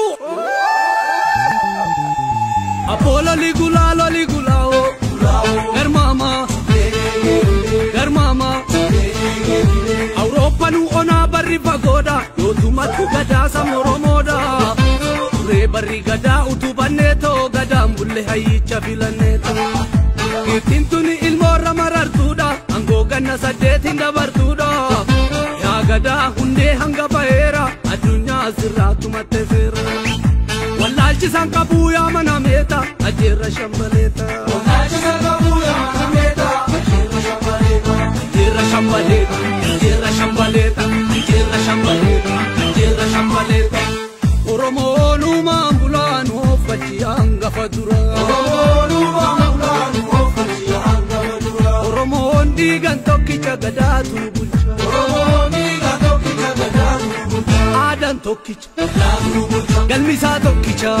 Atu Apollo ligulao Garmama Europa nu ona barri pagoda yotumatu gada samoromoda Re barri gada utubaneto gada mbulle hayicha filaneto Kitintuni ilmora marartuda ango ganna sadetin dabartuda Ya gada hunde hanga baera adunya ziratu matefera Wallahi sankabu ya manameta ajira shambaleta Wallahi sankabu ya manameta ajira shambaleta ajira shambaleta Oromo numa ambulano fachianga fadura Oromo ndigan tokkicha gadatu bulcha Adan tokkicha galmisa tokkicha